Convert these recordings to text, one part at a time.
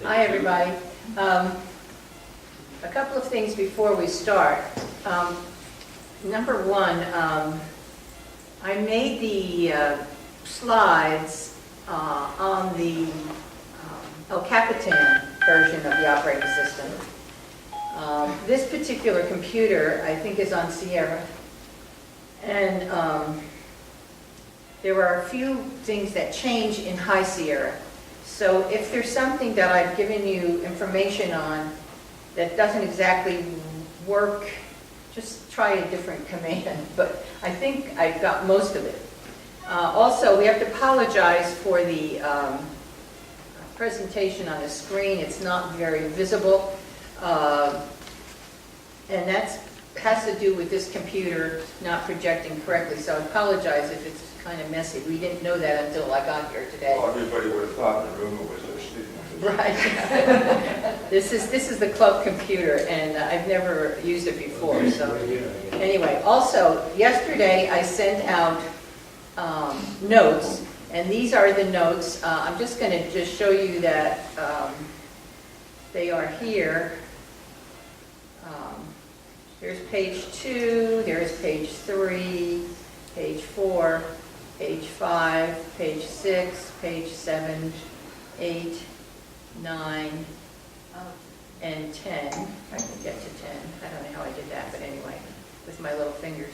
Hi, everybody. A couple of things before we start. Number one, I made the slides on the El Capitan version of the operating system. This particular computer, I think, is on Sierra. And there are a few things that change in High Sierra. So if there's something that I've given you information on that doesn't exactly work, just try a different command. But I think I've got most of it. Also, we have to apologize for the presentation on the screen. It's not very visible. And that has to do with this computer not projecting correctly. So I apologize if it's kind of messy. We didn't know that until I got here today. Well, everybody would have thought the room was their sleeping. Right. This is the club computer, and I've never used it before. So anyway, also yesterday I sent out notes, and these are the notes. I'm just going to just show you that they are here. There's page 2, there's page 3, page 4, page 5, page 6, page 7, 8, 9, and 10. I can get to 10. I don't know how I did that, but anyway, with my little fingers.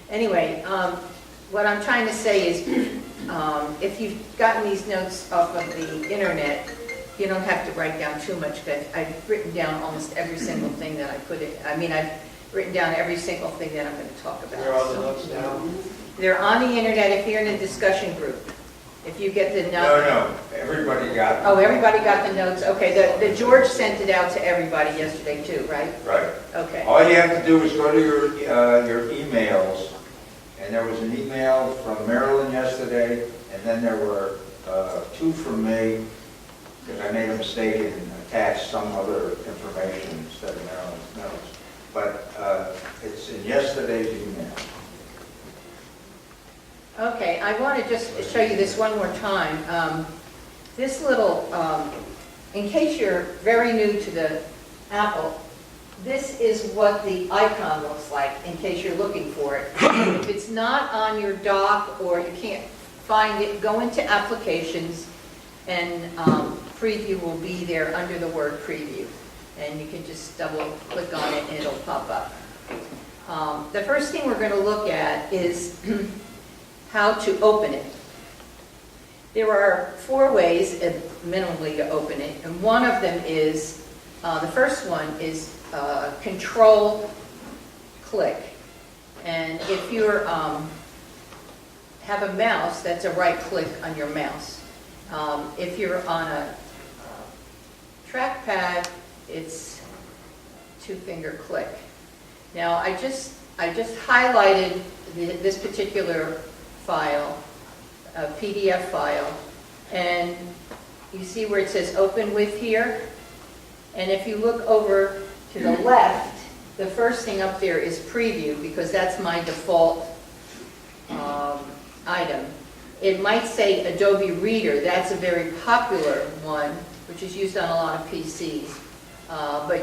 Anyway, what I'm trying to say is, if you've gotten these notes off of the internet, you don't have to write down too much, because I've written down almost every single thing that I put in. I mean, I've written down every single thing that I'm going to talk about. Where are the notes now? They're on the internet if you're in a discussion group. If you get the note. No, everybody got it. Oh, everybody got the notes? Okay, the George sent it out to everybody yesterday too, right? Right. Okay. All you have to do is go to your emails, and there was an email from Marilyn yesterday, and then there were 2 from me, because I made a mistake and attached some other information instead of Marilyn's notes. But it's in yesterday's email. Okay, I want to just show you this one more time. This little, in case you're very new to the Apple, this is what the icon looks like, in case you're looking for it. If it's not on your dock or you can't find it, go into Applications, and Preview will be there under the word Preview. And you can just double click on it and it'll pop up. The first thing we're going to look at is how to open it. There are 4 ways minimally to open it, and one of them is, the first one is control click. And if you have a mouse, that's a right click on your mouse. If you're on a trackpad, it's 2-finger click. Now I just highlighted this particular file, a PDF file, and you see where it says open with here? And if you look over to the left, the first thing up there is preview, because that's my default item. It might say Adobe Reader. That's a very popular one, which is used on a lot of PCs. But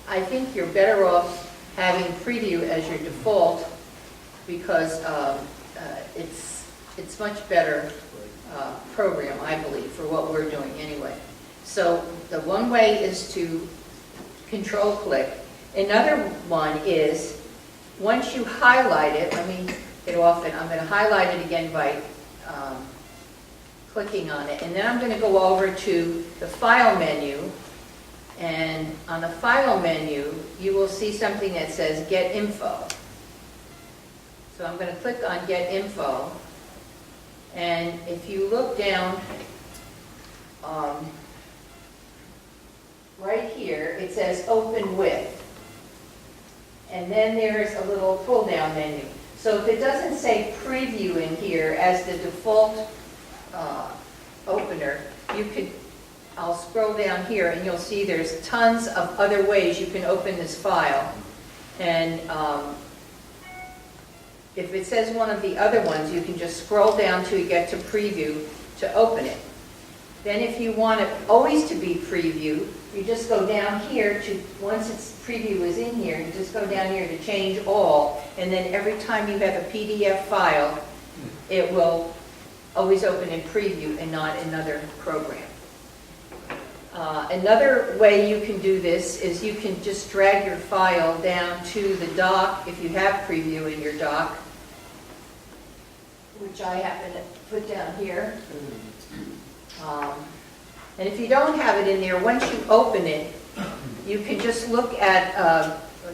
I think you're better off having preview as your default, because it's much better program, I believe, for what we're doing anyway. So the one way is to control click. Another one is, once you highlight it, let me get off it, I'm going to highlight it again by clicking on it, and then I'm going to go over to the File menu, and on the File menu you will see something that says Get Info. So I'm going to click on Get Info, and if you look down right here, it says Open With, and then there's a little pull-down menu. So if it doesn't say Preview in here as the default opener, I'll scroll down here and you'll see there's tons of other ways you can open this file. And if it says one of the other ones, you can just scroll down till you get to Preview to open it. Then if you want it always to be preview, you just go down here to, once it's preview is in here, you just go down here to change all, and then every time you have a PDF file, it will always open in preview and not another program. Another way you can do this is you can just drag your file down to the dock, if you have preview in your dock, which I happen to put down here. And if you don't have it in there, once you open it, you can just look at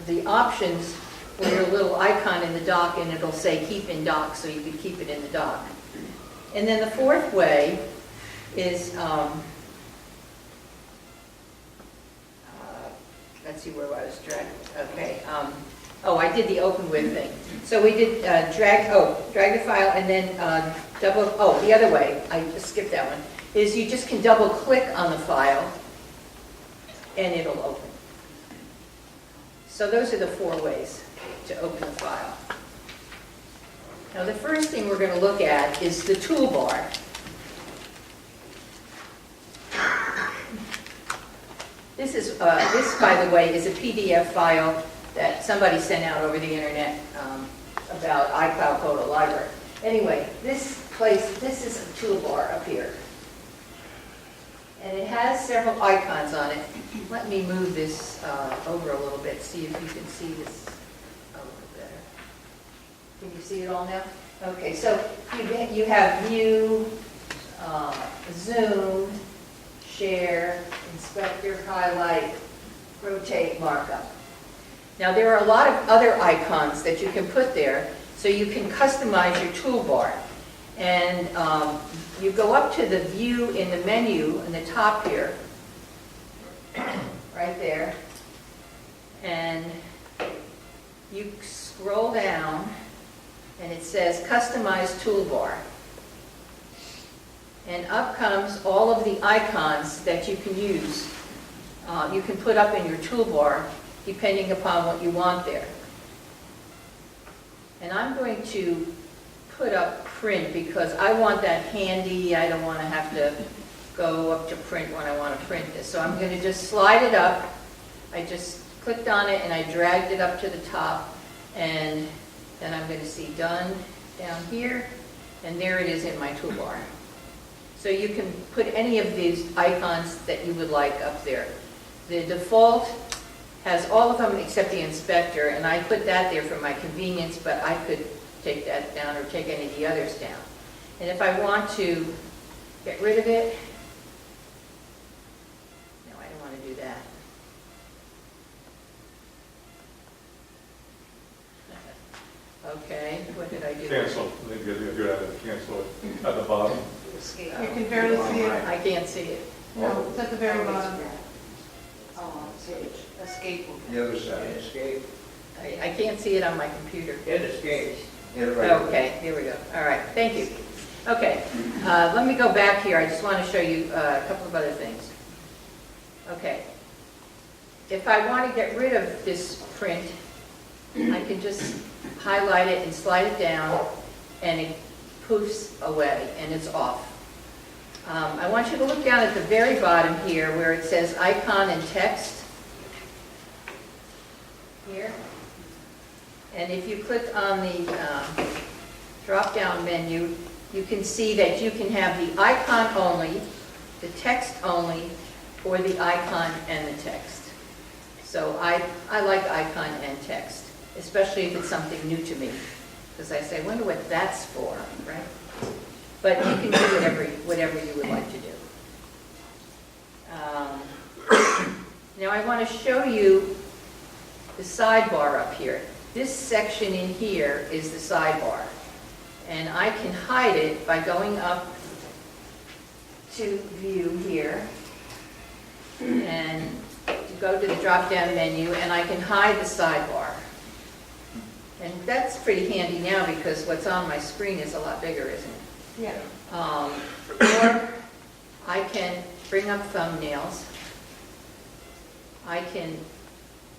the options with your little icon in the dock, and it'll say keep in dock, so you can keep it in the dock. And then the fourth way is, let's see where I was dragged. Okay. Oh, I did the open with thing. So we did drag the file and then the other way, I just skipped that one, is you just can double click on the file and it'll open. So those are the 4 ways to open the file. Now the first thing we're going to look at is the toolbar. This, by the way, is a PDF file that somebody sent out over the internet about iCloud Photo Library. Anyway, this is a toolbar up here. And it has several icons on it. Let me move this over a little bit, see if you can see this a little better. Can you see it all now? Okay, so you have view, zoom, share, inspector, highlight, rotate, markup. Now there are a lot of other icons that you can put there, so you can customize your toolbar. And you go up to the view in the menu in the top here, right there, and you scroll down and it says customize toolbar. And up comes all of the icons that you can use. You can put up in your toolbar depending upon what you want there. And I'm going to put up print because I want that handy. I don't want to have to go up to print when I want to print this. So I'm going to just slide it up. I just clicked on it and I dragged it up to the top, and then I'm going to see done down here, and there it is in my toolbar. So you can put any of these icons that you would like up there. The default has all of them except the inspector, and I put that there for my convenience, but I could take that down or take any of the others down. And if I want to get rid of it, no, I don't want to do that. Okay, what did I do? Cancel. Maybe you have to cancel it at the bottom. Escape. You can barely see it. I can't see it. No, it's at the very bottom. Oh, escape. The other side. Escape. I can't see it on my computer. Hit escape. Hit it right there. Okay, here we go. All right, thank you. Okay, let me go back here. I just want to show you a couple of other things. Okay, if I want to get rid of this print, I can just highlight it and slide it down, and it poofs away, and it's off. I want you to look down at the very bottom here where it says icon and text. Here. And if you click on the drop-down menu, you can see that you can have the icon only, the text only, or the icon and the text. So I like icon and text, especially if it's something new to me, because I say, I wonder what that's for, right? But you can do whatever you would like to do. Now I want to show you the sidebar up here. This section in here is the sidebar. And I can hide it by going up to view here and go to the drop-down menu, and I can hide the sidebar. And that's pretty handy now because what's on my screen is a lot bigger, isn't it? Yeah. Or I can bring up thumbnails. I can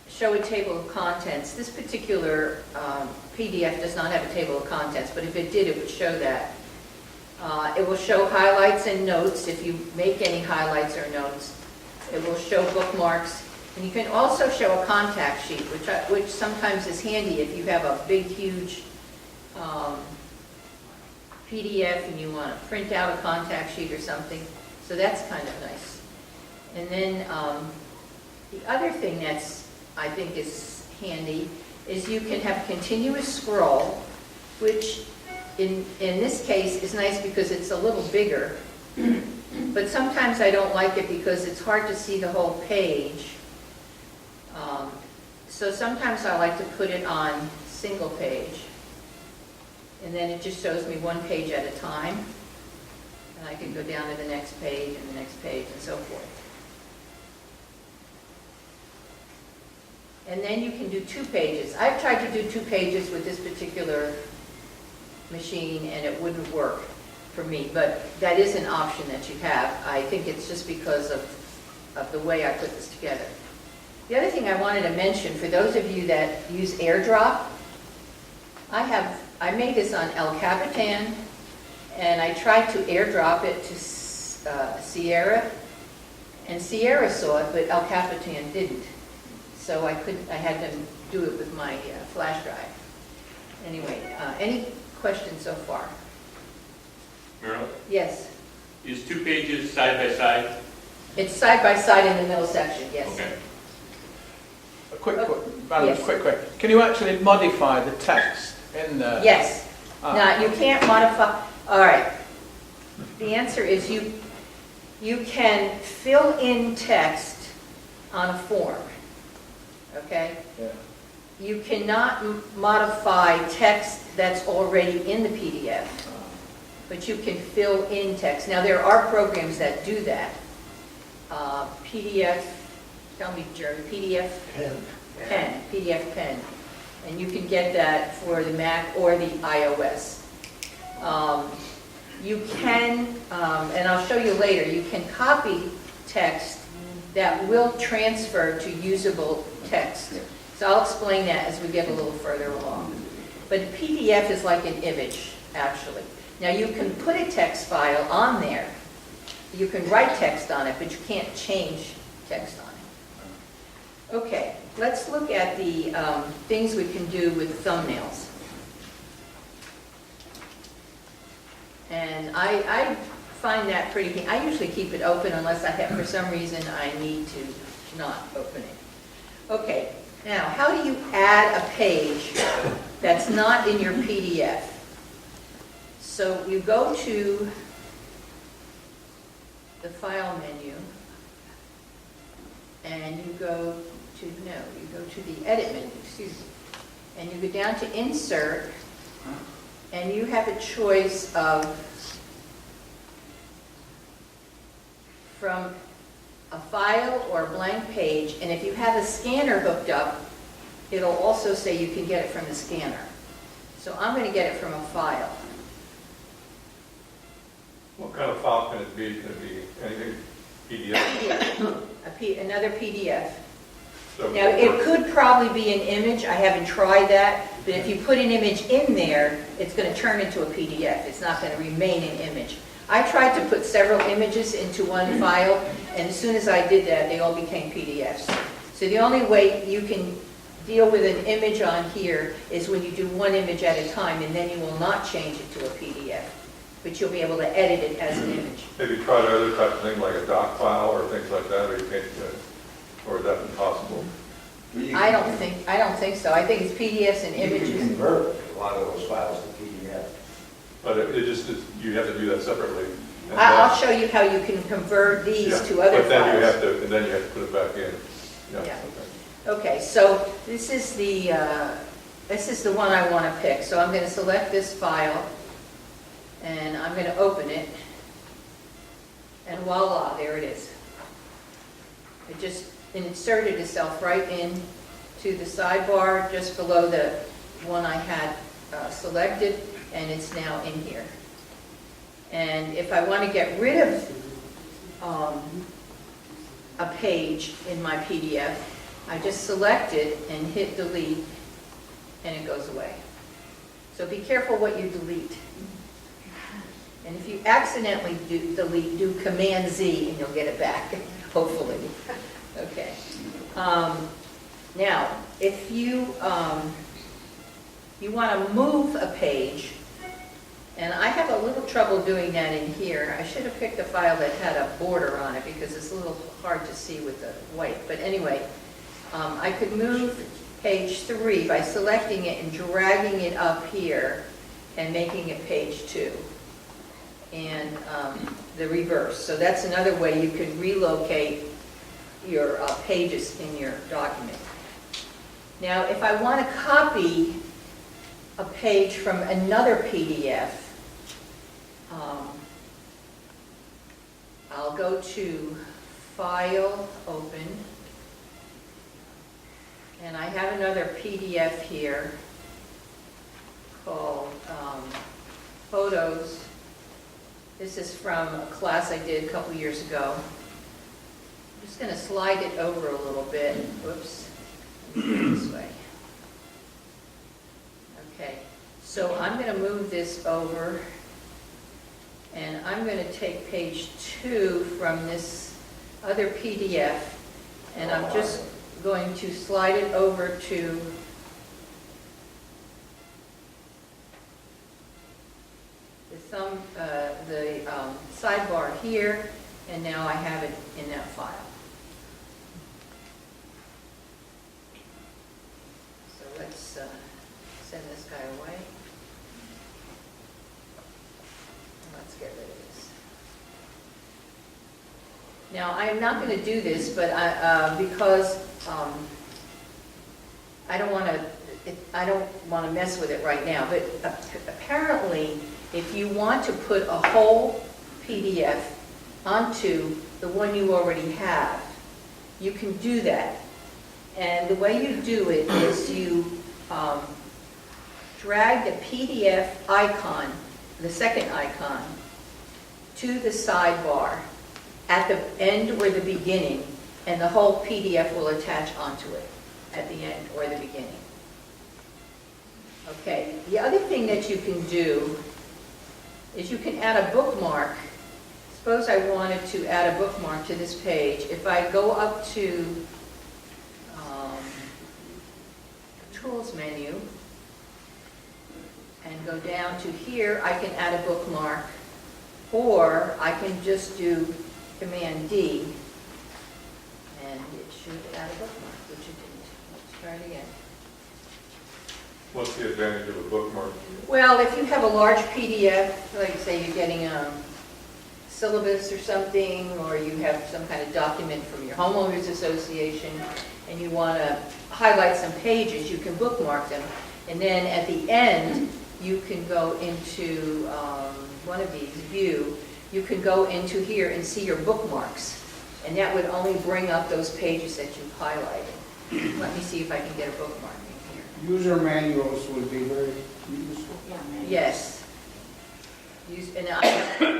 show a table of contents. This particular PDF does not have a table of contents, but if it did, it would show that. It will show highlights and notes if you make any highlights or notes. It will show bookmarks. And you can also show a contact sheet, which sometimes is handy if you have a big, huge PDF and you want to print out a contact sheet or something. So that's kind of nice. And then the other thing that's, I think, is handy is you can have continuous scroll, which in this case is nice because it's a little bigger. But sometimes I don't like it because it's hard to see the whole page. So sometimes I like to put it on single page. And then it just shows me one page at a time. And I can go down to the next page and the next page and so forth. And then you can do 2 pages. I've tried to do 2 pages with this particular machine and it wouldn't work for me, but that is an option that you have. I think it's just because of the way I put this together. The other thing I wanted to mention, for those of you that use Airdrop, I made this on El Capitan, and I tried to airdrop it to Sierra, and Sierra saw it, but El Capitan didn't. So I had them do it with my flash drive. Anyway, any questions so far? Marilyn, Yes. is 2 pages side by side? It's side by side in the middle section, yes. Okay. A quick, Oh, Marilyn, yes. quick. Can you actually modify the text in the... Yes. Ah. Now, you can't modify, all right. The answer is you can fill in text on a form, okay? Yeah. You cannot modify text that's already in the PDF, but you can fill in text. Now, there are programs that do that. PDF, tell me, Jerry, PDF Pen, PDF Pen. And you can get that for the Mac or the iOS. You can, and I'll show you later, you can copy text that will transfer to usable text. So I'll explain that as we get a little further along. But PDF is like an image, actually. Now you can put a text file on there. You can write text on it, but you can't change text on it. Okay, let's look at the things we can do with thumbnails. And I find that pretty, I usually keep it open unless I have, for some reason, I need to not open it. Okay, now how do you add a page that's not in your PDF? So you go to the File menu, and you go to the Edit menu, excuse me, and you go down to Insert, and you have a choice of from a file or a blank page, and if you have a scanner hooked up, it'll also say you can get it from the scanner. So I'm going to get it from a file. What kind of file can it be? Can it be anything PDF? Another PDF. So Now, it could probably be an image. I haven't tried that, but if you put an image in there, it's going to turn into a PDF. It's not going to remain an image. I tried to put several images into one file, and as soon as I did that, they all became PDFs. So the only way you can deal with an image on here is when you do one image at a time, and then you will not change it to a PDF. But you'll be able to edit it as an image. Maybe try other type of thing like a doc file or things like that, or you can't, or is that impossible? I don't think so. I think it's PDFs and You can images. convert a lot of those files to PDF. But you have to do that separately. And I'll show you how you can convert these yeah, to other but then you files. have to, and then you have to put it back in. Yeah. Yeah. Okay. Okay, so this is the one I want to pick. So I'm going to select this file, and I'm going to open it, and voila, there it is. It just inserted itself right in to the sidebar just below the one I had selected, and it's now in here. And if I want to get rid of a page in my PDF, I just select it and hit delete, and it goes away. So be careful what you delete. And if you accidentally delete, do Command Z and you'll get it back, hopefully. Okay. Now, if you, you want to move a page, and I have a little trouble doing that in here. I should have picked a file that had a border on it because it's a little hard to see with the white. But anyway, I could move page 3 by selecting it and dragging it up here and making it page 2. And the reverse. So that's another way you could relocate your pages in your document. Now, if I want to copy a page from another PDF, I'll go to File, Open, and I have another PDF here called Photos. This is from a class I did a couple years ago. I'm just going to slide it over a little bit. Whoops. This way. Okay. So I'm going to move this over, and I'm going to take page 2 from this other PDF, and I'm just going to slide it over to the sidebar here, and now I have it in that file. So let's send this guy away. Let's get rid of this. Now, I am not going to do this, but because I don't want to mess with it right now. But apparently, if you want to put a whole PDF onto the one you already have, you can do that. And the way you do it is you drag the PDF icon, the second icon, to the sidebar at the end or the beginning, and the whole PDF will attach onto it at the end or the beginning. Okay, the other thing that you can do is you can add a bookmark. Suppose I wanted to add a bookmark to this page. If I go up to the Tools menu and go down to here, I can add a bookmark, or I can just do Command D, and it should add a bookmark, which it didn't. Let's try it again. What's the advantage of a bookmark? Well, if you have a large PDF, like say you're getting a syllabus or something, or you have some kind of document from your homeowners association, and you want to highlight some pages, you can bookmark them. And then at the end, you can go into one of these, View, you can go into here and see your bookmarks. And that would only bring up those pages that you've highlighted. Let me see if I can get a bookmark in here. User manuals would be very useful. Yes. And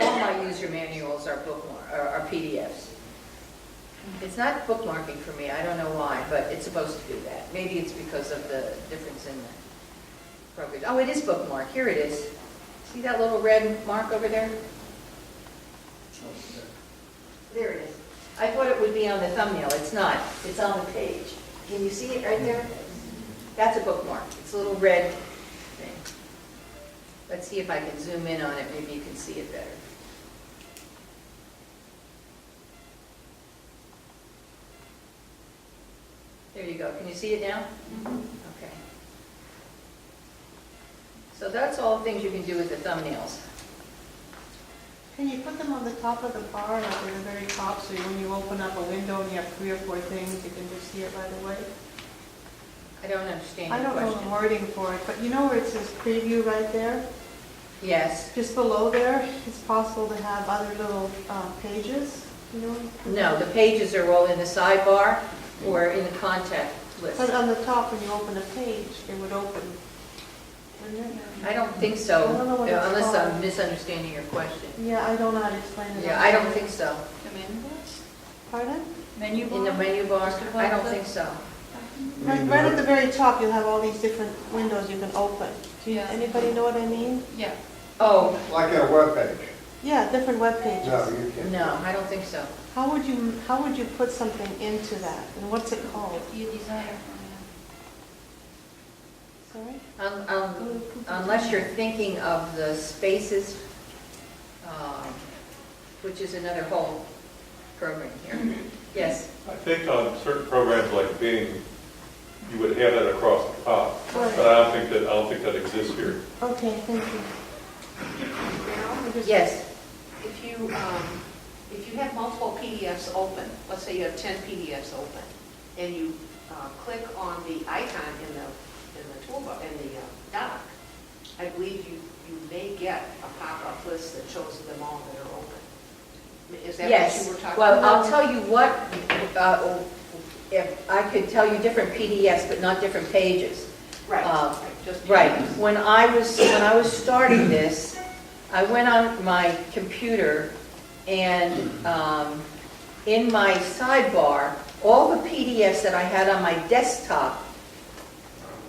all my user manuals are are PDFs. It's not bookmarking for me, I don't know why, but it's supposed to do that. Maybe it's because of the difference in the program. Oh, it is bookmark, here it is. See that little red mark over there? There it is. I thought it would be on the thumbnail, it's not. It's on the page. Can you see it right there? That's a bookmark. It's a little red thing. Let's see if I can zoom in on it, maybe you can see it better. There you go. Can you see it now? Okay. So that's all things you can do with the thumbnails. Can you put them on the top of the bar, like in the very top, so when you open up a window and you have 3 or 4 things, you can just see it right away? I don't understand I your don't know the question. wording for it, but you know where it says preview right there? Yes. Just below there, it's possible to have other little pages, you know? No, the pages are all in the sidebar or in the contact list. But on the top, when you open a page, it would open. wouldn't it? I don't think so, I don't know what it's unless I'm called. misunderstanding your question. Yeah, I don't know how to explain it. Yeah, I don't think so. The menu bars? Pardon? Menu bar? In the menu bar, I don't think so. Right at the very top, you'll have all these different windows you can open. Yeah. Anybody know what I mean? Yeah. Oh, Like a web page. Yeah, different web pages. No, you can't. No, I don't think so. How would you put something into that, and what's it called? You desire. Sorry? Unless you're thinking of the spaces, which is another whole program here. Yes, I think on certain programs like Bing, you would have that across the top, Right. but I don't think that exists here. Okay, thank you. yes, If you have multiple PDFs open, let's say you have 10 PDFs open, and you click on the icon in the toolbar, in the dock, I believe you may get a pop-up list that shows them all that are open. Is that what yes. you were talking Well, about? I'll tell you what, if I could tell you different PDFs, but not different pages. Right, just. Right. When I was starting this, I went on my computer and in my sidebar, all the PDFs that I had on my desktop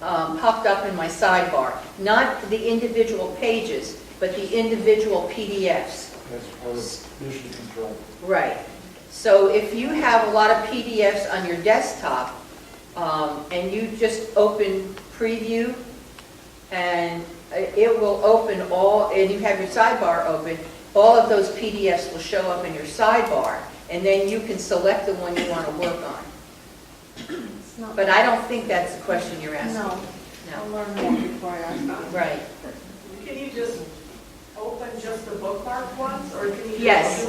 popped up in my sidebar. Not the individual pages, but the individual PDFs. That's part of mission control. Right. So if you have a lot of PDFs on your desktop and you just open preview and it will open all, and you have your sidebar open, all of those PDFs will show up in your sidebar, and then you can select the one you want to work on. It's not- But I don't think that's the question you're asking. No, I'll No. learn more before I ask you. Right. Can you just open just the bookmark ones, or can you? Yes.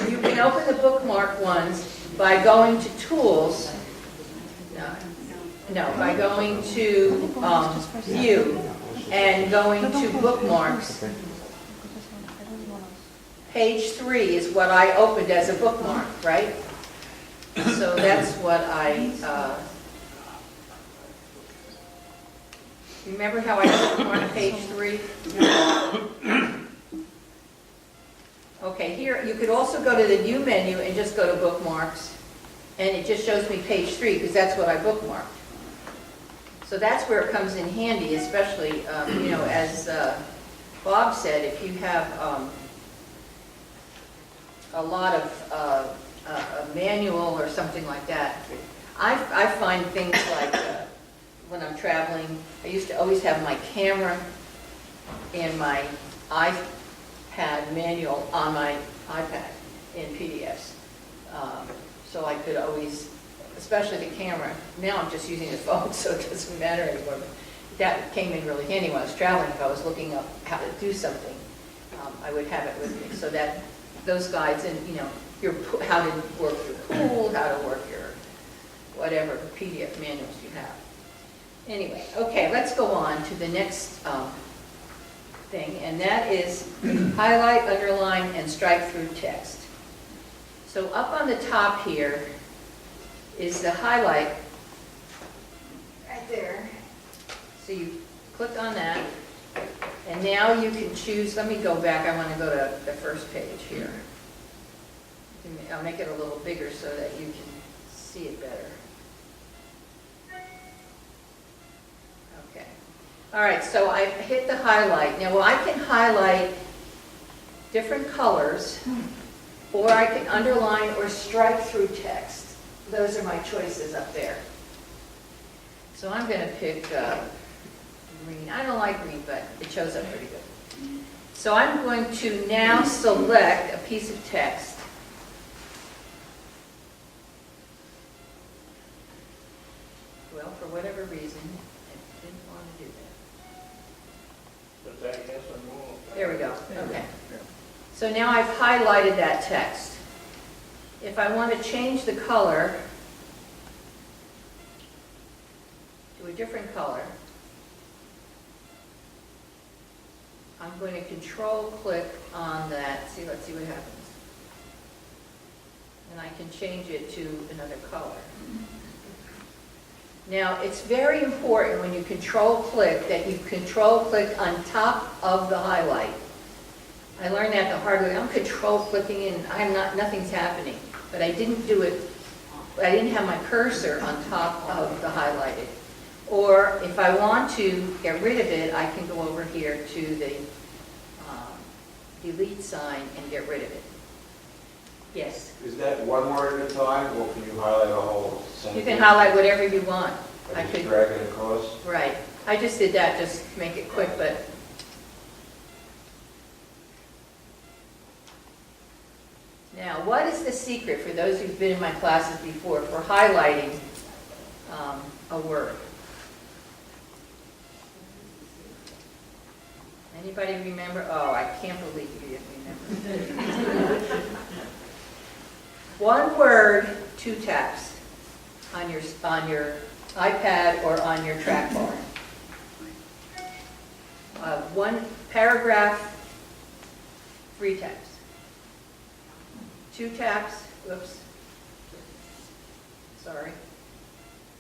You can open the bookmark ones by going to Tools. No, by going to View and going to Bookmarks. Page 3 is what I opened as a bookmark, right? So that's what remember how I bookmarked page 3? Okay, here, you could also go to the View menu and just go to Bookmarks, and it just shows me page 3, because that's what I bookmarked. So that's where it comes in handy, especially, as Bob said, if you have a lot of a manual or something like that. I find things like when I'm traveling, I used to always have my camera and my iPad manual on my iPad in PDFs. So I could always, especially the camera, now I'm just using the phone, so it doesn't matter anymore. But that came in really handy when I was traveling. If I was looking up how to do something, I would have it with me. So that those guides and, how to work your pool, how to work your whatever PDF manuals you have. Anyway, okay, let's go on to the next thing, and that is highlight, underline, and strike through text. So up on the top here is the highlight right there. So you click on that, and now you can choose, let me go back, I want to go to the first page here. I'll make it a little bigger so that you can see it better. Okay. All right, so I hit the highlight. Now, I can highlight different colors, or I can underline or strike through text. Those are my choices up there. So I'm going to pick green. I don't like green, but it shows up pretty good. So I'm going to now select a piece of text. Well, for whatever reason, I didn't want to do that. But that yes or no? There we go, okay. So now I've highlighted that text. If I want to change the color to a different color, I'm going to control-click on that. Let's see what happens. And I can change it to another color. Now, it's very important when you control-click that you control-click on top of the highlight. I learned that the hard way. I'm control-clicking and nothing's happening. But I didn't do it, I didn't have my cursor on top of the highlighted. Or if I want to get rid of it, I can go over here to the delete sign and get rid of it. Yes, Is that one word at a time, or can you highlight a whole sentence? you can highlight whatever you want. I I just could, drag it across? right. I just did that just to make it quick, but. Now, what is the secret, for those who've been in my classes before, for highlighting a word? Anybody remember? Oh, I can't believe you didn't remember. One word, 2 taps on your iPad or on your trackball. One paragraph, 3 taps. 2 taps, whoops. Sorry.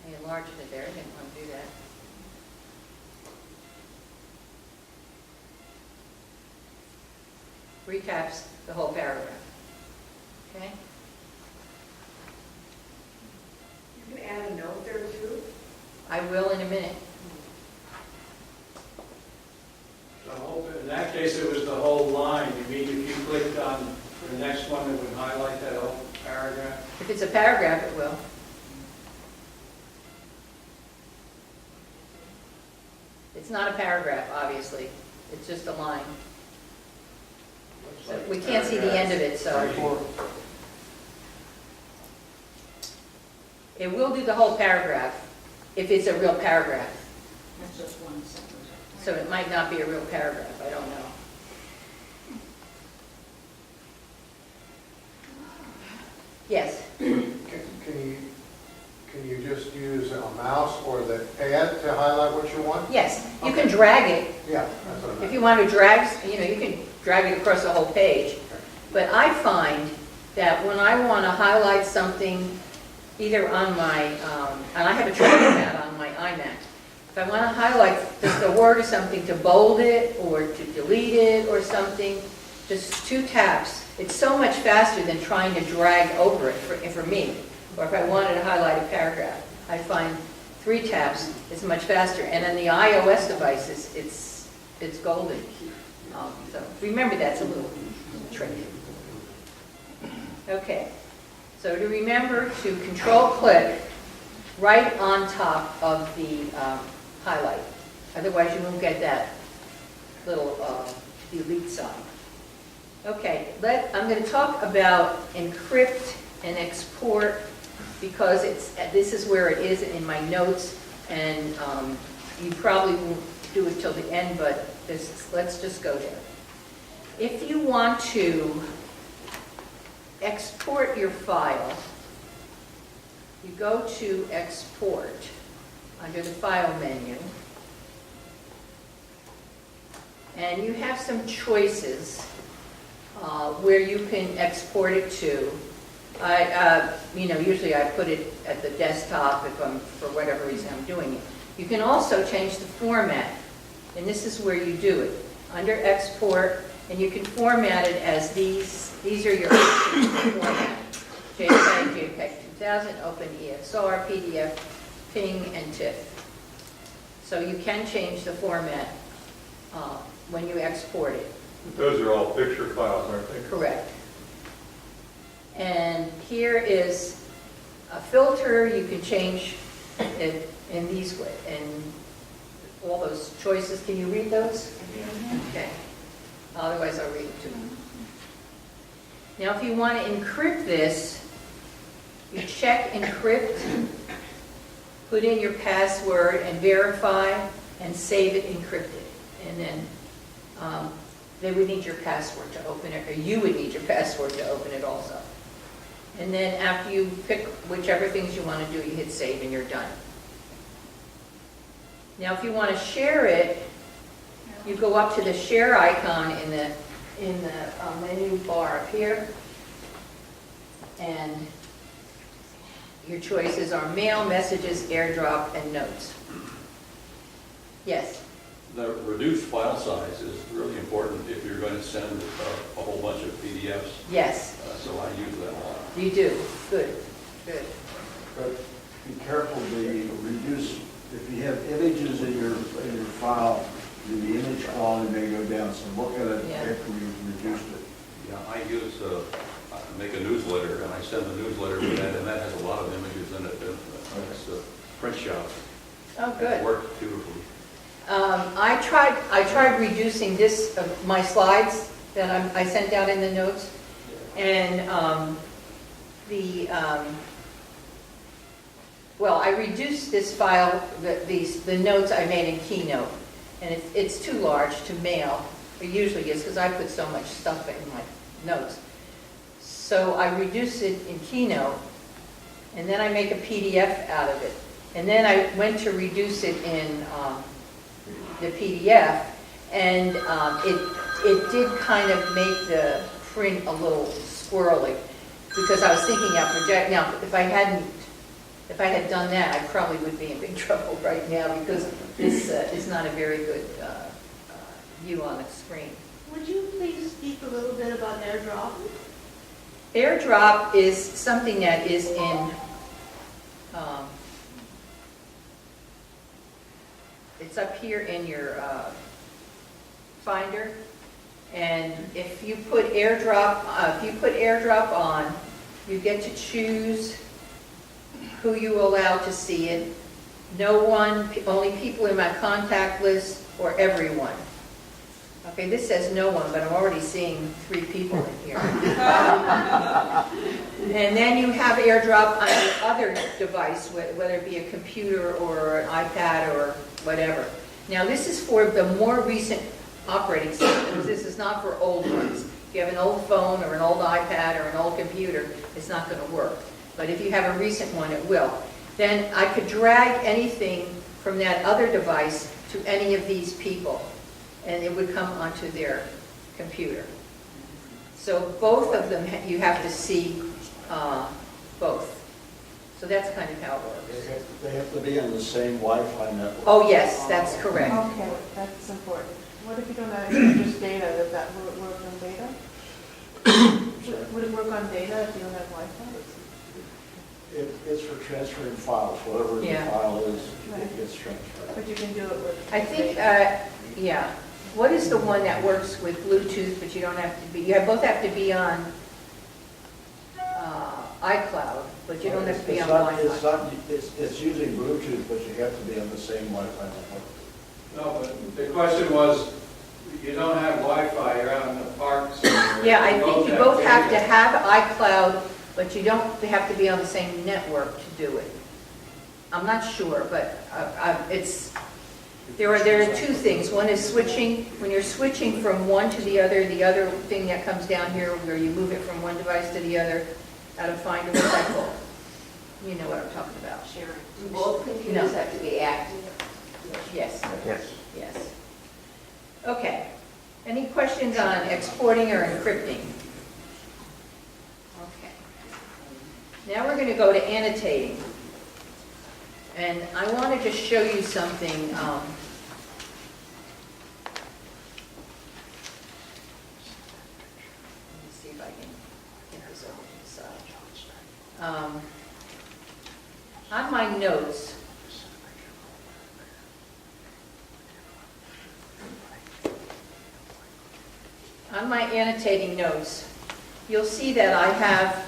I enlarged it there, I didn't want to do that. 3 taps, the whole paragraph. Okay? You can add a note there too. I will in a minute. In that case, it was the whole line. You mean if you clicked on the next one, it would highlight that whole paragraph? If it's a paragraph, it will. It's not a paragraph, obviously. It's just a line. So we can't see the end of it, so. It will do the whole paragraph if it's a real paragraph. That's just one sentence. So it might not be a real paragraph, I don't know. Yes, Can you just use a mouse or the pad to highlight what you want? yes, you can drag it. Yeah, that's what I meant. If you want to drag, you can drag it across the whole page. But I find that when I want to highlight something, either on my, and I have a trackpad on my iMac, if I want to highlight just a word or something, to bold it or to delete it or something, just 2 taps. It's so much faster than trying to drag over it for me. Or if I wanted to highlight a paragraph, I find 3 taps is much faster. And on the iOS devices, it's golden. So remember, that's a little trick. Okay, so to remember to control-click right on top of the highlight. Otherwise, you won't get that little delete sign. Okay, I'm going to talk about encrypt and export because this is where it is in my notes, and you probably won't do it till the end, but let's just go there. If you want to export your file, you go to Export under the File menu, and you have some choices where you can export it to. Usually I put it at the desktop if for whatever reason I'm doing it. You can also change the format, and this is where you do it. Under Export, and you can format it as these are your options for format. JPEG, JPEG 2000, OpenEXR, PDF, PNG, and TIFF. So you can change the format when you export it. Those are all picture files, aren't they? Correct. And here is a filter. You can change it in these ways, and all those choices. Can you read those? Okay. Otherwise, I'll read it to you. Now, if you want to encrypt this, you check encrypt, put in your password, and verify, and save it encrypted. And then they would need your password to open it, or you would need your password to open it also. And then after you pick whichever things you want to do, you hit save and you're done. Now if you want to share it, you go up to the share icon in the menu bar up here, and your choices are mail, messages, AirDrop, and notes. Yes? The reduced file size is really important if you're going to send a whole bunch of PDFs. Yes. So I use that a lot. You do. Good. Good. But be careful, the reduce, if you have images in your file, the image quality may go down, so look at it Yeah. after you reduce I send the newsletter with that, and that has a lot of images in it. It's a print shop. Oh, good. It worked beautifully. I tried reducing this, my slides that I sent out in the notes, and well, I reduced this file, the notes I made in Keynote, and it's too large to mail. It usually is, because I put so much stuff in my notes. So I reduced it in Keynote, and then I make a PDF out of it. And then I went to reduce it in the PDF, and it did kind of make the print a little squirrely, because I was thinking of project. Now, if I had done that, I probably would be in big trouble right now, because this is not a very good view on the screen. Would you please speak a little bit about Airdrop? Airdrop is something that is in it's up here in your Finder, and if you put Airdrop on, you get to choose who you allow to see it. No one, only people in my contact list, or everyone. Okay, this says no one, but I'm already seeing 3 people in here. And then you have Airdrop on your other device, whether it be a computer or an iPad or whatever. Now, this is for the more recent operating systems. This is not for old ones. If you have an old phone or an old iPad or an old computer, it's not going to work. But if you have a recent one, it will. Then I could drag anything from that other device to any of these people, and it would come onto their computer. So both of them, you have to see both. So that's kind of how it works. They have to be on the same Wi-Fi network. Oh, yes, that's correct. Okay, that's important. What if you don't have just data? Does that work on data? Would it work on data if you don't have Wi-Fi? It's for transferring files, whatever the Yeah. file is, Right. it gets transferred. But you can do it with I think, data. yeah. What is the one that works with Bluetooth, but you don't have to be, you both have to be on iCloud, but you don't have to be on Wi-Fi. It's using Bluetooth, but you have to be on the same Wi-Fi network. No, but the question was, you don't have Wi-Fi, you're out in the park somewhere. Yeah, I think you both have to data. have iCloud, but you don't have to be on the same network to do it. I'm not sure, but there are 2 things. One is switching. When you're switching from one to the other thing that comes down here where you move it from one device to the other, out of Finder, what's that called? You know what I'm talking about. Sharing. Do both computers have to be active? Yes, Yes. yes. Okay. Any questions on exporting or encrypting? Okay. Now we're going to go to annotating. And I want to just show you something. Let me see if I can get this over to the side. On my notes, on my annotating notes, you'll see that I have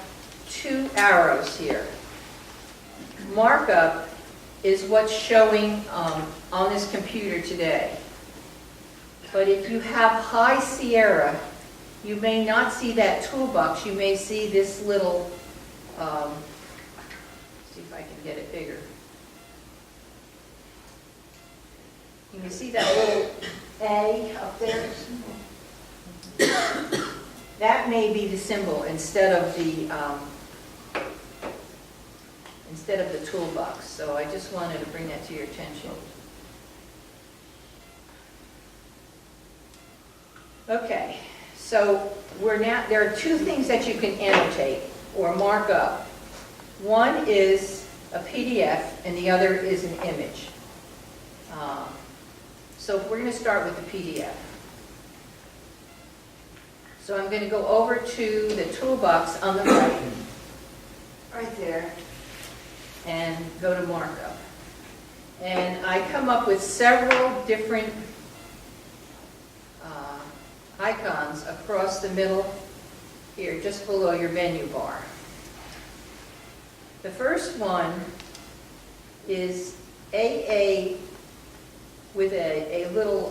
2 arrows here. Markup is what's showing on this computer today. But if you have High Sierra, you may not see that toolbox. You may see this little, see if I can get it bigger. You can see that little A up there? That may be the symbol instead of the toolbox. So I just wanted to bring that to your attention. Okay, so there are 2 things that you can annotate or mark up. One is a PDF and the other is an image. So we're going to start with the PDF. So I'm going to go over to the toolbox on the right there, and go to markup. And I come up with several different icons across the middle here, just below your menu bar. The first one is AA with a little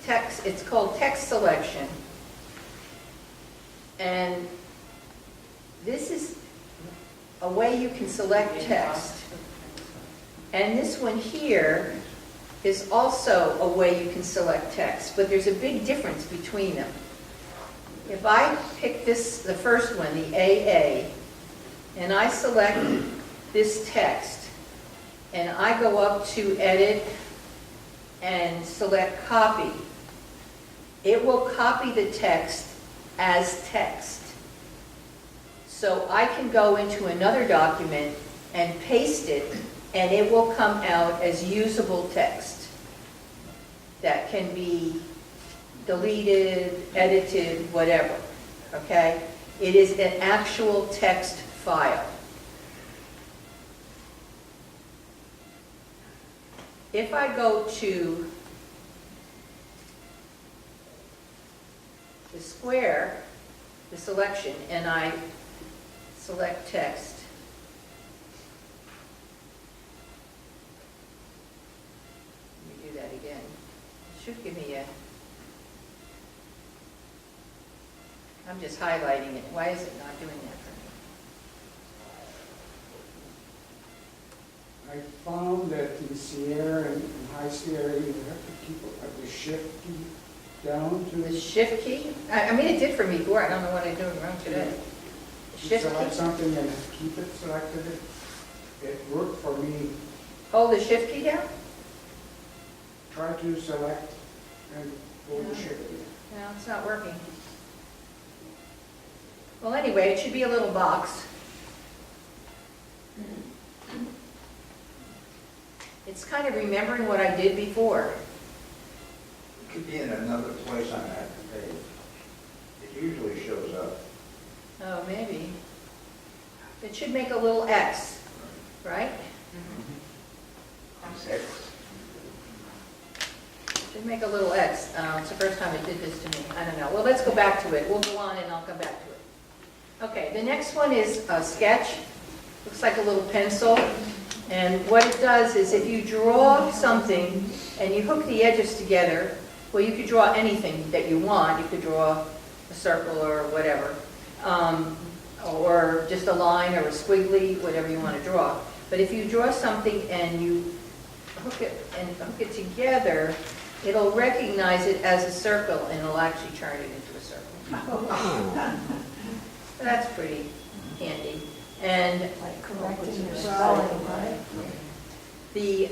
text, it's called text selection. And this is a way you can select text. And this one here is also a way you can select text, but there's a big difference between them. If I pick this, the first one, the AA, and I select this text, and I go up to Edit and select Copy, it will copy the text as text. So I can go into another document and paste it, and it will come out as usable text that can be deleted, edited, whatever, okay? It is an actual text file. If I go to the square, the selection, and I select text, let me do that again. It should give me a, I'm just highlighting it. Why is it not doing that for me? I found that in Sierra and High Sierra, you have to keep the shift key down to The shift key? I mean, it did for me before. I don't know what I'm doing wrong today. The shift select key? something and keep it selected. It worked for me. Hold the shift key down? Try to select and hold the shift key. No, it's not working. Well, anyway, it should be a little box. It's kind of remembering what I did before. It could be in another place on that page. It usually shows up. Oh, maybe. It should make a little X, right? X. Should make a little X. It's the first time it did this to me. I don't know. Well, let's go back to it. We'll go on and I'll come back to it. Okay, the next one is a sketch. Looks like a little pencil. And what it does is if you draw something and you hook the edges together, well, you could draw anything that you want. You could draw a circle or whatever, or just a line or a squiggly, whatever you want to draw. But if you draw something and you hook it together, it'll recognize it as a circle and it'll actually turn it into a circle. So that's pretty handy. And Correcting your spelling, right? the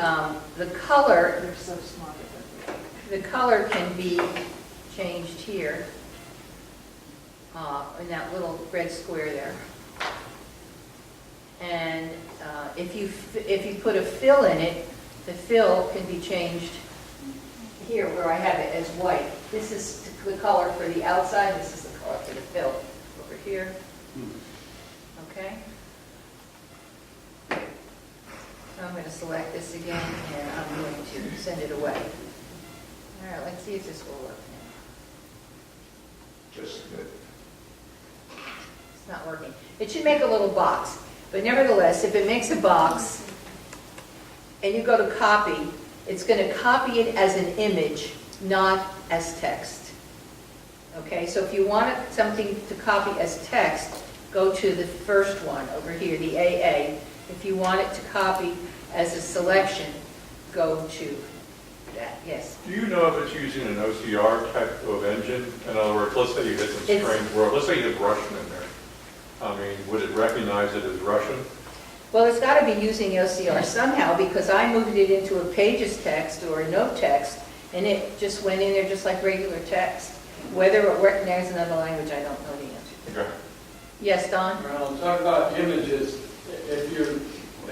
color, You're so smart at the color can be changed here in that little red square there. And if you put a fill in it, the fill can be changed here where I have it as white. This is the color for the outside. This is the color for the fill over here. Okay. So I'm going to select this again, and I'm going to send it away. All right, let's see if this will work now. Just good. It's not working. It should make a little box, but nevertheless, if it makes a box, and you go to copy, it's going to copy it as an image, not as text. Okay, so if you want something to copy as text, go to the first one over here, the AA. If you want it to copy as a selection, go to that, yes. Do you know if it's using an OCR type of engine? In other words, let's say you hit some It's- strange word, let's say you hit Russian in there. I mean, would it recognize it as Russian? Well, it's got to be using OCR somehow because I moved it into a pages text or a note text, and it just went in there just like regular text. Whether it recognizes another language, I don't know the answer. Okay. Yes, Don? Well, talk about images, if you're,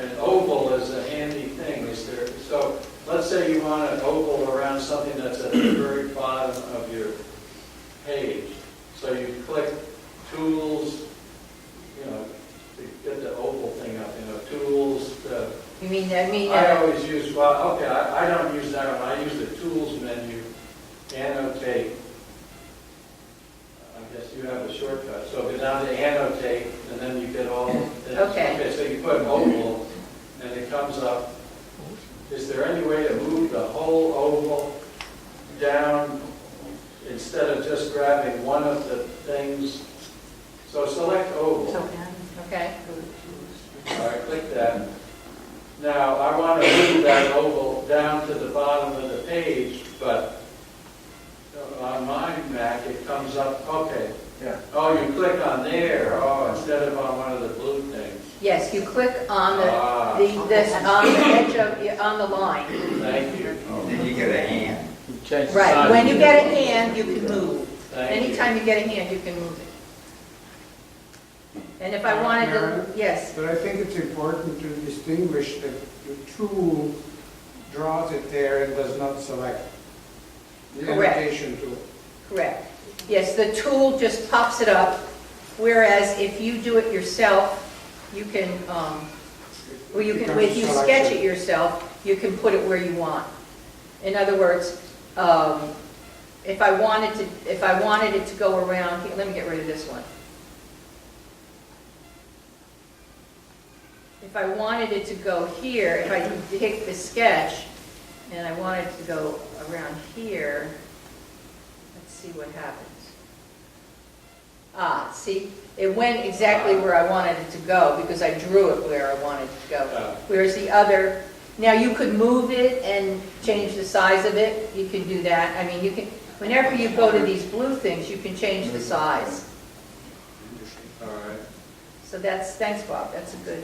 an oval is a handy thing, is there, so let's say you want an oval around something that's at the very bottom of your page. So you click Tools, you know, to get the oval thing up, you know, Tools, You mean, I always use, well, okay, I don't use that one, I use the Tools menu, Annotate. I guess you have a shortcut, so go down to Annotate, and then you get all the Okay. So you put oval, and it comes up. Is there any way to move the whole oval down instead of just grabbing one of the things? So select oval. Okay. All right, click that. Now, I want to move that oval down to the bottom of the page, but on my Mac, it comes up, okay. Yeah. Oh, you click on there, instead of on one of the blue things. Yes, you click on Ah. on the edge of, on the line. Thank you. Then you get a hand. You change the Right, size. when you get a hand, you can move. Thank you. Anytime you get a hand, you can move it. And if I wanted to, Marilyn? yes, But I think it's important to distinguish that the tool draws it there and does not select. The Correct. annotation tool. correct. Yes, the tool just pops it up, whereas if you do it yourself, you can, or you can, if you sketch it yourself, you can put it where you want. In other words, if I wanted it to go around, here, let me get rid of this one. If I wanted it to go here, if I hit the sketch, and I wanted it to go around here, let's see what happens. See, it went exactly where I wanted it to go, because I drew it where I wanted it to go. Whereas the other, now you could move it and change the size of it, you can do that. I mean, you can, whenever you go to these blue things, you can change the size. All right. So that's, thanks Bob, that's a good.